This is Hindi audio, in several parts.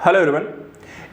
Hello everyone.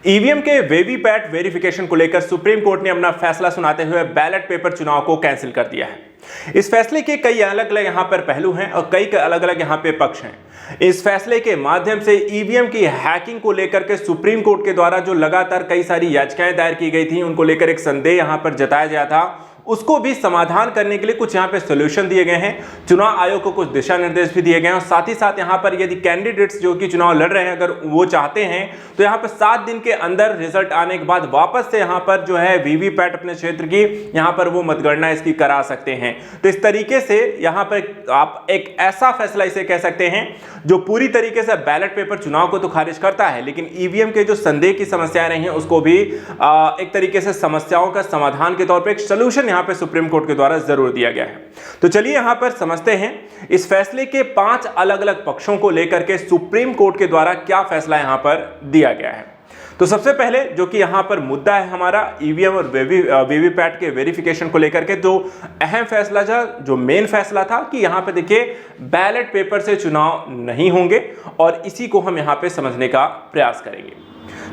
ईवीएम के वीवीपैट वेरिफिकेशन को लेकर सुप्रीम कोर्ट ने अपना फैसला सुनाते हुए बैलेट पेपर चुनाव को कैंसिल कर दिया है। इस फैसले के कई अलग अलग यहां पर पहलू हैं और कई अलग अलग यहां पे पक्ष हैं। इस फैसले के माध्यम से ईवीएम की हैकिंग को लेकर के सुप्रीम कोर्ट के द्वारा जो लगातार कई सारी याचिकाएं दायर की गई थी, उनको लेकर एक संदेह यहां पर जताया गया था, उसको भी समाधान करने के लिए कुछ यहाँ पे सॉल्यूशन दिए गए हैं। चुनाव आयोग को कुछ दिशा निर्देश भी दिए गए हैं और साथ ही साथ यहाँ पर यदि कैंडिडेट्स जो कि चुनाव लड़ रहे हैं अगर वो चाहते हैं तो यहाँ पर 7 दिन के अंदर रिजल्ट आने के बाद वापस से यहाँ पर जो है वीवीपैट अपने क्षेत्र की यहाँ पर वो मतगणना इसकी करा सकते हैं। तो इस तरीके से यहाँ पर आप एक ऐसा फैसला इसे कह सकते हैं जो पूरी तरीके से बैलेट पेपर चुनाव को तो खारिज करता है, लेकिन ईवीएम के जो संदेह की समस्याएं रही हैं उसको भी एक तरीके से समस्याओं का समाधान के तौर पर एक सोल्यूशन यहाँ पे सुप्रीम कोर्ट के द्वारा जरूर दिया गया है। तो चलिए यहां पर समझते हैं इस फैसले के 5 अलग अलग पक्षों को लेकर के सुप्रीम कोर्ट के द्वारा क्या फैसला यहां पर दिया गया है। तो सबसे पहले जो कि यहां पर मुद्दा है हमारा ईवीएम और वीवीपैट के वेरिफिकेशन को लेकर के, जो अहम फैसला था, जो मेन फैसला था कि यहां पे देखिए बैलेट पेपर से चुनाव नहीं होंगे और इसी को हम यहां पे समझने का प्रयास करेंगे।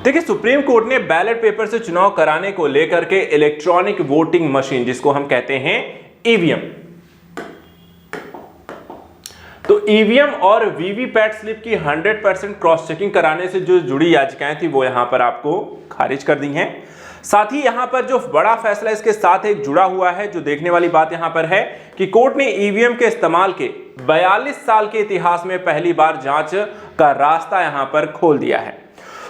देखिए, सुप्रीम कोर्ट ने बैलेट पेपर से चुनाव कराने को लेकर के इलेक्ट्रॉनिक वोटिंग मशीन, जिसको हम कहते हैं ईवीएम, तो ईवीएम और वीवीपैट स्लिप की 100% क्रॉस चेकिंग कराने से जो जुड़ी याचिकाएं थी वो यहां पर आपको खारिज कर दी हैं। साथ ही यहां पर जो बड़ा फैसला इसके साथ एक जुड़ा हुआ है, जो देखने वाली बात यहां पर है कि कोर्ट ने ईवीएम के इस्तेमाल के 42 साल के इतिहास में पहली बार जांच का रास्ता यहां पर खोल दिया है।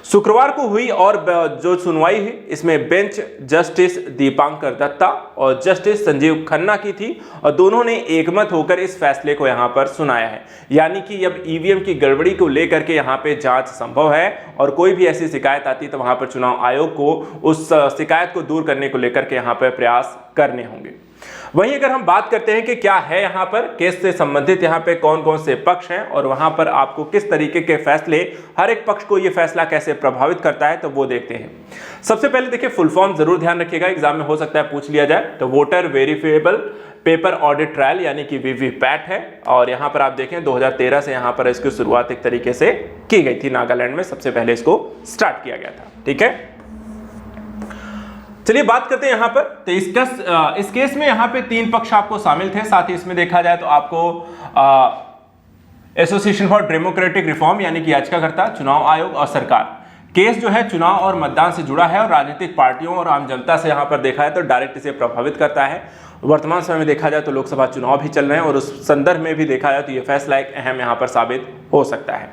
शुक्रवार को हुई और जो सुनवाई है इसमें बेंच जस्टिस दीपांकर दत्ता और जस्टिस संजीव खन्ना की थी और दोनों ने एकमत होकर इस फैसले को यहां पर सुनाया है। यानी कि अब ईवीएम की गड़बड़ी को लेकर के यहां पे जांच संभव है और कोई भी ऐसी शिकायत आती तो वहां पर चुनाव आयोग को उस शिकायत को दूर करने को लेकर के यहां पर प्रयास करने होंगे। वहीं अगर हम बात करते हैं कि क्या है यहां पर केस से संबंधित यहां पे कौन कौन से पक्ष हैं और वहां पर आपको किस तरीके के फैसले, हर एक पक्ष को यह फैसला कैसे प्रभावित करता है, तो वो देखते हैं। सबसे पहले देखिए, फुल फॉर्म जरूर ध्यान रखिएगा, एग्जाम में हो सकता है पूछ लिया जाए। तो voter verifiable paper audit trial यानी कि वीवीपैट है और यहां पर आप देखें 2013 से यहां पर इसकी शुरुआत एक तरीके से की गई थी। नागालैंड में सबसे पहले इसको स्टार्ट किया गया था। ठीक है, चलिए बात करते हैं यहां पर। तो इस केस में यहां पे 3 पक्ष आपको शामिल थे। साथ ही इसमें देखा जाए तो आपको एसोसिएशन फॉर डेमोक्रेटिक रिफॉर्म यानी कि याचिकाकर्ता, चुनाव आयोग और सरकार। केस जो है चुनाव और मतदान से जुड़ा है और राजनीतिक पार्टियों और आम जनता से यहां पर देखा है तो डायरेक्ट इसे प्रभावित करता है। वर्तमान समय में देखा जाए तो लोकसभा चुनाव भी चल रहे हैं और उस संदर्भ में भी देखा जाए तो यह फैसला एक अहम यहां पर साबित हो सकता है।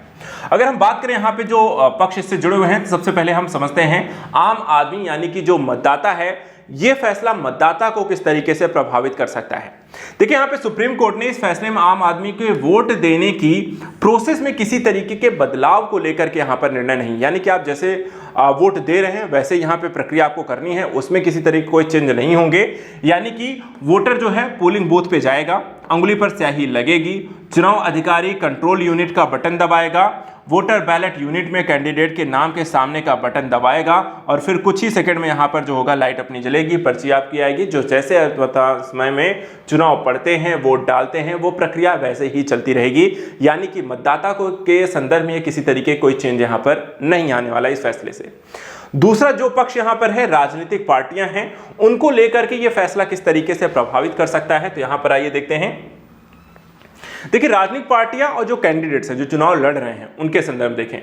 अगर हम बात करें यहाँ पे जो पक्ष इससे जुड़े हुए हैं तो सबसे पहले हम समझते हैं आम आदमी यानी कि जो मतदाता है, यह फैसला मतदाता को किस तरीके से प्रभावित कर सकता है। देखिए, यहाँ पे सुप्रीम कोर्ट ने इस फैसले में आम आदमी के वोट देने की प्रोसेस में किसी तरीके के बदलाव को लेकर के यहाँ पर निर्णय नहीं, यानी कि आप जैसे वोट दे रहे हैं वैसे यहाँ पे प्रक्रिया आपको करनी है, उसमें किसी तरीके कोई चेंज नहीं होंगे। यानी कि वोटर जो है पोलिंग बूथ पे जाएगा, अंगुली पर स्याही लगेगी, चुनाव अधिकारी कंट्रोल यूनिट का बटन दबाएगा, वोटर बैलेट यूनिट में कैंडिडेट के नाम के सामने का बटन दबाएगा और फिर कुछ ही सेकंड में यहाँ पर जो होगा लाइट अपनी जलेगी, पर्ची आपकी आएगी। जो जैसे समय में चुनाव पड़ते हैं, वोट डालते हैं, वो प्रक्रिया वैसे ही चलती रहेगी। यानी कि मतदाता को के संदर्भ में किसी तरीके कोई चेंज यहाँ पर नहीं आने वाला इस फैसले से। दूसरा जो पक्ष यहाँ पर है, राजनीतिक पार्टियां हैं, उनको लेकर के ये फैसला किस तरीके से प्रभावित कर सकता है। तो यहाँ पर आइए देखते हैं। देखिए, राजनीतिक पार्टियां और जो कैंडिडेट्स हैं जो चुनाव लड़ रहे हैं उनके संदर्भ में देखें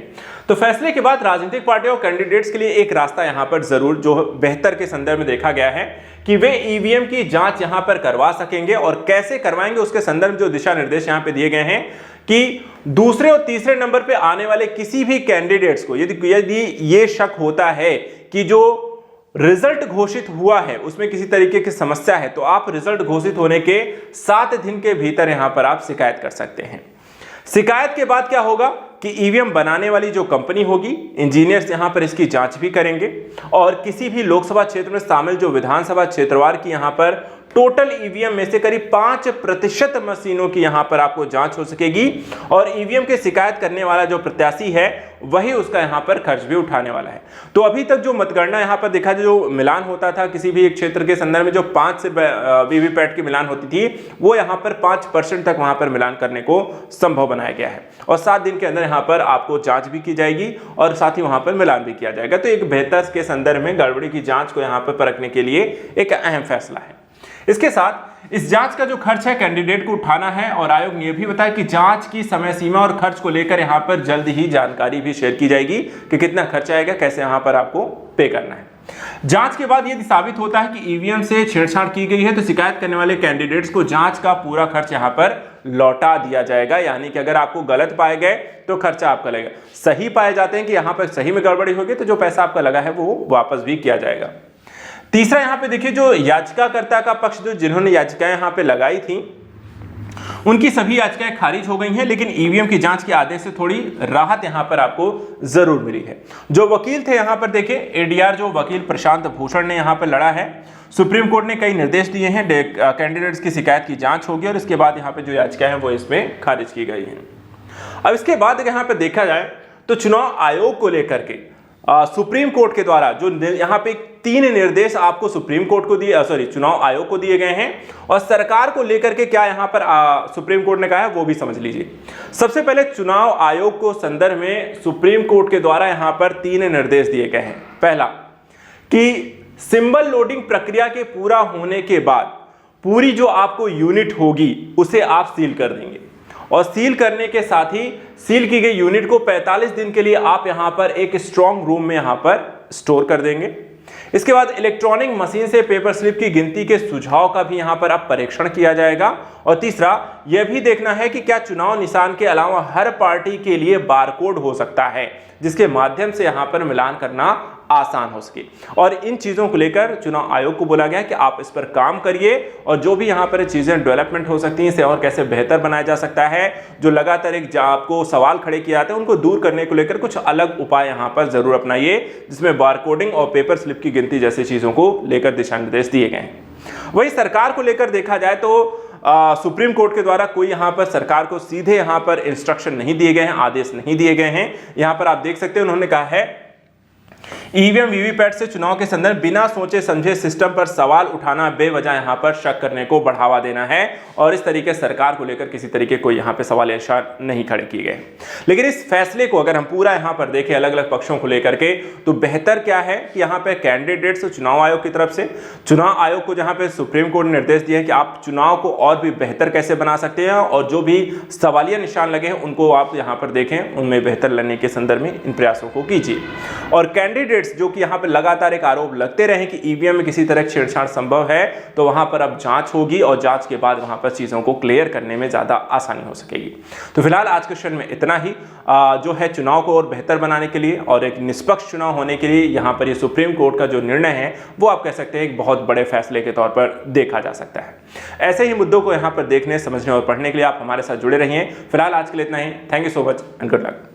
तो फैसले के बाद राजनीतिक पार्टियों और कैंडिडेट्स के लिए एक रास्ता यहां पर जरूर जो बेहतर के संदर्भ में देखा गया है कि वे ईवीएम की जांच यहां पर करवा सकेंगे और कैसे करवाएंगे उसके संदर्भ में जो दिशा निर्देश यहां पे दिए गए हैं कि दूसरे और तीसरे नंबर पे आने वाले किसी भी कैंडिडेट्स को यदि ये शक होता है कि जो रिजल्ट घोषित हुआ है उसमें किसी तरीके की समस्या है, तो आप रिजल्ट घोषित होने के 7 दिन के भीतर यहां पर आप शिकायत कर सकते हैं। शिकायत के बाद क्या होगा कि ईवीएम बनाने वाली जो कंपनी होगी, इंजीनियर्स यहां पर इसकी जांच भी करेंगे और किसी भी लोकसभा क्षेत्र में शामिल जो विधानसभा क्षेत्रवार की यहां पर टोटल ईवीएम में से करीब 5% मशीनों की यहां पर आपको जांच हो सकेगी और ईवीएम के शिकायत करने वाला जो प्रत्याशी है वही उसका यहां पर खर्च भी उठाने वाला है। तो अभी तक जो मतगणना यहां पर देखा जाए, जो मिलान होता था किसी भी एक क्षेत्र के संदर्भ में, जो 5 से वीवीपैट की मिलान होती थी, वो यहां पर 5% तक वहां पर मिलान करने को संभव बनाया गया है और 7 दिन के अंदर यहां पर आपको जांच भी की जाएगी और साथ ही वहां पर मिलान भी किया जाएगा। तो एक बेहतर के संदर्भ में गड़बड़ी की जांच को यहां पर परखने के लिए एक अहम फैसला है। इसके साथ इस जांच का जो खर्च है कैंडिडेट को उठाना है और आयोग ने यह भी बताया कि जांच की समय सीमा और खर्च को लेकर यहां पर जल्द ही जानकारी भी शेयर की जाएगी कि कितना खर्च आएगा, कैसे यहां पर आपको पे करना है। जांच के बाद यदि साबित होता है कि ईवीएम से छेड़छाड़ की गई है तो शिकायत करने वाले कैंडिडेट्स को जांच का पूरा खर्च यहां पर लौटा दिया जाएगा। यानी कि अगर आपको गलत पाए गए तो खर्चा आपका लगेगा, सही पाए जाते हैं कि यहां पर सही में गड़बड़ी होगी तो जो पैसा आपका लगा है वो वापस भी किया जाएगा। तीसरा यहां पे देखिए, जो याचिकाकर्ता का पक्ष, जो जिन्होंने याचिकाएं यहां पे लगाई थी, उनकी सभी याचिकाएं खारिज हो गई हैं, लेकिन ईवीएम की जांच के आदेश से थोड़ी राहत यहां पर आपको जरूर मिली है। जो वकील थे यहां पर देखिए, एडीआर जो वकील प्रशांत भूषण ने यहां पर लड़ा है, सुप्रीम कोर्ट ने कई निर्देश दिए हैं, कैंडिडेट्स की शिकायत की जांच होगी और इसके बाद यहां पे जो याचिकाएं हैं वो इसमें खारिज की गई हैं। अब इसके बाद अगर यहां पे देखा जाए तो चुनाव आयोग को लेकर के सुप्रीम कोर्ट के द्वारा जो यहां पे 3 निर्देश आपको सुप्रीम कोर्ट को दिए, चुनाव आयोग को दिए गए हैं और सरकार को लेकर के क्या यहां पर सुप्रीम कोर्ट ने कहा है वो भी समझ लीजिए। सबसे पहले चुनाव आयोग को संदर्भ में सुप्रीम कोर्ट के द्वारा यहां पर 3 निर्देश दिए गए हैं। पहला कि सिंबल लोडिंग प्रक्रिया के पूरा होने के बाद पूरी जो आपको यूनिट होगी उसे आप सील कर देंगे और सील करने के साथ ही सील की गई यूनिट को 45 दिन के लिए आप यहां पर एक स्ट्रॉन्ग रूम में यहां पर स्टोर कर देंगे। इसके बाद इलेक्ट्रॉनिक मशीन से पेपर स्लिप की गिनती के सुझाव का भी यहां पर अब परीक्षण किया जाएगा और तीसरा यह भी देखना है कि क्या चुनाव निशान के अलावा हर पार्टी के लिए बारकोड हो सकता है जिसके माध्यम से यहां पर मिलान करना आसान हो सके। और इन चीजों को लेकर चुनाव आयोग को बोला गया कि आप इस पर काम करिए और जो भी यहां पर चीजें डेवलपमेंट हो सकती हैं इसे और कैसे बेहतर बनाया जा सकता है, जो लगातार एक आपको सवाल खड़े किए जाते हैं उनको दूर करने को लेकर कुछ अलग उपाय यहां पर जरूर अपनाइए, जिसमें बारकोडिंग और पेपर स्लिप की गिनती जैसी चीजों को लेकर दिशा निर्देश दिए गए हैं। वही सरकार को लेकर देखा जाए तो सुप्रीम कोर्ट के द्वारा कोई यहां पर सरकार को सीधे यहां पर इंस्ट्रक्शन नहीं दिए गए हैं, आदेश नहीं दिए गए हैं। यहां पर आप देख सकते हैं उन्होंने कहा है ईवीएम वीवीपैट से चुनाव के संदर्भ बिना सोचे समझे सिस्टम पर सवाल उठाना बेवजह यहां पर शक करने को बढ़ावा देना है और इस तरीके सरकार को लेकर किसी तरीके को यहां पे सवाल निशान नहीं खड़े किए गए। लेकिन इस फैसले को अगर हम पूरा यहां पर देखें अलग अलग पक्षों को लेकर के तो बेहतर क्या है कि यहां पे कैंडिडेट्स चुनाव आयोग की तरफ से चुनाव आयोग को जहां पे सुप्रीम कोर्ट ने निर्देश दिए हैं कि आप चुनाव को और भी बेहतर कैसे बना सकते हैं और जो भी सवालिया निशान लगे हैं उनको आप यहां पर देखें, उनमें बेहतर लाने के संदर्भ में इन प्रयासों को कीजिए। और कैंडिडेट्स जो कि यहां पर लगातार एक आरोप लगते रहे कि ईवीएम में किसी तरह छेड़छाड़ संभव है, तो वहां पर अब जांच होगी और जांच के बाद वहां पर चीजों को क्लियर करने में ज्यादा आसानी हो सकेगी। तो फिलहाल आज के सेशन में इतना ही। जो है चुनाव को और बेहतर बनाने के लिए और एक निष्पक्ष चुनाव होने के लिए यहां पर ये सुप्रीम कोर्ट का जो निर्णय है वो आप कह सकते हैं एक बहुत बड़े फैसले के तौर पर देखा जा सकता है। ऐसे ही मुद्दों को यहां पर देखने, समझने और पढ़ने के लिए आप हमारे साथ जुड़े रहिए। फिलहाल आज के लिए इतना ही। Thank you so much and good luck.